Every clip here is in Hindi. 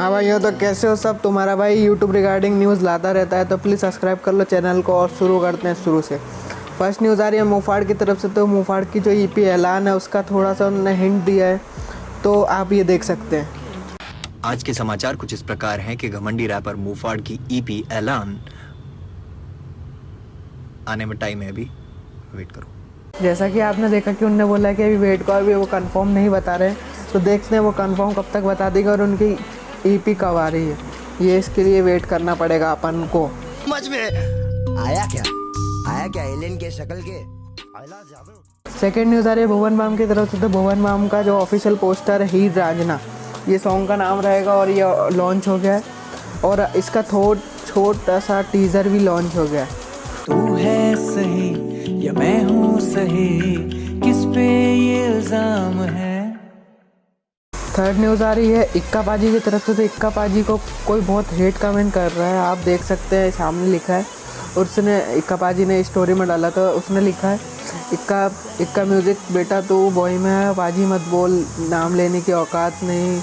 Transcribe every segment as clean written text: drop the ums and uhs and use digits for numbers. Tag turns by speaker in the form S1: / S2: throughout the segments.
S1: हाँ भाई, तो कैसे हो सब। तुम्हारा भाई यूट्यूब रिगार्डिंग न्यूज़ लाता रहता है, तो प्लीज़ सब्सक्राइब कर लो चैनल को और शुरू करते हैं शुरू से। फर्स्ट न्यूज़ आ रही है मुफाड़ की तरफ से। तो मुफाड़ की जो ईपी ऐलान है उसका थोड़ा सा उन्होंने हिंट दिया है, तो आप ये देख सकते हैं।
S2: आज के समाचार कुछ इस प्रकार हैं कि घमंडी रैपर मुफाड़ की ईपी ऐलान आने में टाइम है, अभी वेट करो।
S1: जैसा कि आपने देखा कि उन्होंने बोला कि अभी वेट को, अभी वो कंफर्म नहीं बता रहे, तो देखते हैं वो कंफर्म कब तक बता देगा और उनकी ईपी कब आ रही है। ये इसके लिए वेट करना पड़ेगा अपन को।
S3: समझ में आया क्या एलियन के शक्ल के
S1: सेकेंड न्यूज़ आ रही है भुवन बाम की तरफ से। तो भुवन बाम का जो ऑफिशियल पोस्टर है हीर रांझना, ये सॉन्ग का नाम रहेगा और ये लॉन्च हो गया है और इसका छोटा सा टीज़र भी लॉन्च हो गया है।
S4: तू है सही या मैं हूँ सही, किस पे ये इल्जाम है।
S1: थर्ड न्यूज़ आ रही है इक्का पाजी की तरफ से। तो इक्का पाजी को कोई बहुत हेट कमेंट कर रहा है, आप देख सकते हैं सामने लिखा है। और उसने इक्का पाजी ने स्टोरी में डाला, तो उसने लिखा है इक्का म्यूज़िक बेटा तू बॉय में है, पाजी मत बोल, नाम लेने की औकात नहीं।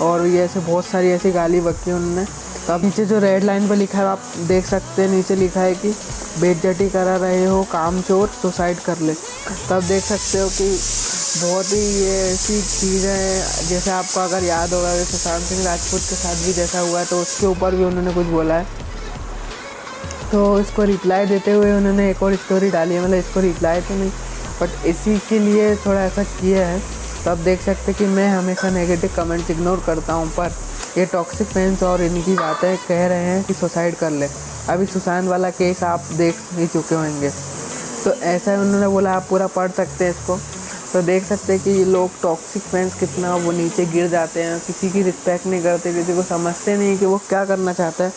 S1: और ये ऐसे बहुत सारी ऐसी गाली बकी उन्होंने। तो अब नीचे जो रेड लाइन पर लिखा है आप देख सकते हैं, नीचे लिखा है कि बेइज्जती करा रहे हो काम चोर, सुसाइड कर ले। तो आप देख सकते हो कि बहुत ही ये ऐसी चीज़ है, जैसे आपको अगर याद होगा कि सुशांत सिंह राजपूत के साथ भी जैसा हुआ, तो उसके ऊपर भी उन्होंने कुछ बोला है। तो इसको रिप्लाई देते हुए उन्होंने एक और स्टोरी डाली है, मतलब इसको रिप्लाई तो नहीं बट इसी के लिए थोड़ा ऐसा किया है। तो आप देख सकते कि मैं हमेशा नेगेटिव कमेंट्स इग्नोर करता हूँ, पर ये टॉक्सिक फैंस और इनकी बातें कह रहे हैं कि सुसाइड कर ले। अभी सुशांत वाला केस आप देख ही चुके होंगे, तो ऐसा उन्होंने बोला, आप पूरा पढ़ सकते हैं इसको। तो देख सकते हैं कि ये लोग टॉक्सिक फैंस कितना वो नीचे गिर जाते हैं, किसी की रिस्पेक्ट नहीं करते, किसी को समझते नहीं कि वो क्या करना चाहता है।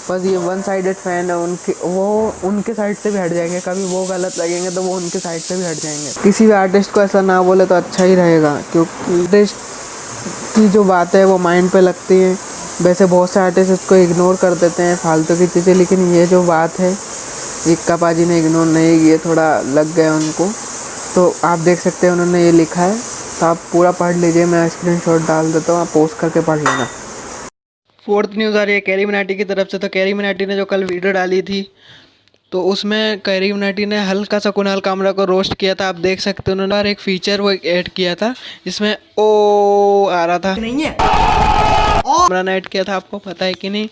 S1: बस ये वन साइडेड फैन है उनके, वो उनके साइड से भी हट जाएंगे, कभी वो गलत लगेंगे तो वो उनके साइड से भी हट जाएंगे। किसी भी आर्टिस्ट को ऐसा ना बोले तो अच्छा ही रहेगा, क्योंकि आर्टिस्ट की जो बात है वो माइंड पे लगती है। वैसे बहुत से आर्टिस्ट इसको इग्नोर कर देते हैं, फालतू की चीज़ें, लेकिन ये जो बात है इक्का पाजी ने इग्नोर नहीं किए, थोड़ा लग गया उनको। तो आप देख सकते हैं उन्होंने ये लिखा है, तो आप पूरा पढ़ लीजिए, मैं स्क्रीनशॉट डाल देता हूँ, आप पोस्ट करके पढ़ लेना। फोर्थ न्यूज़ आ रही है कैरी मिनाटी की तरफ से। तो कैरी मिनाटी ने जो कल वीडियो डाली थी, तो उसमें कैरी मिनाटी ने हल्का सा कुणाल कामरा को रोस्ट किया था। आप देख सकते हैं उन्होंने एक फीचर वो ऐड किया था जिसमें ओ आ रहा था, नहीं है कामरा ने ऐड किया था, आपको पता है कि नहीं?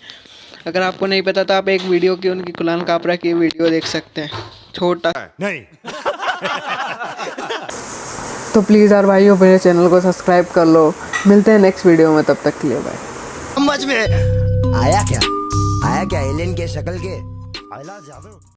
S1: अगर आपको नहीं पता तो आप एक वीडियो की उनकी कुणाल कामरा की वीडियो देख सकते हैं, छोटा नहीं। तो प्लीज़ यार भाइयों, मेरे चैनल को सब्सक्राइब कर लो। मिलते हैं नेक्स्ट वीडियो में, तब तक के लिए बाय।
S3: समझ में आया क्या एलियन के शक्ल के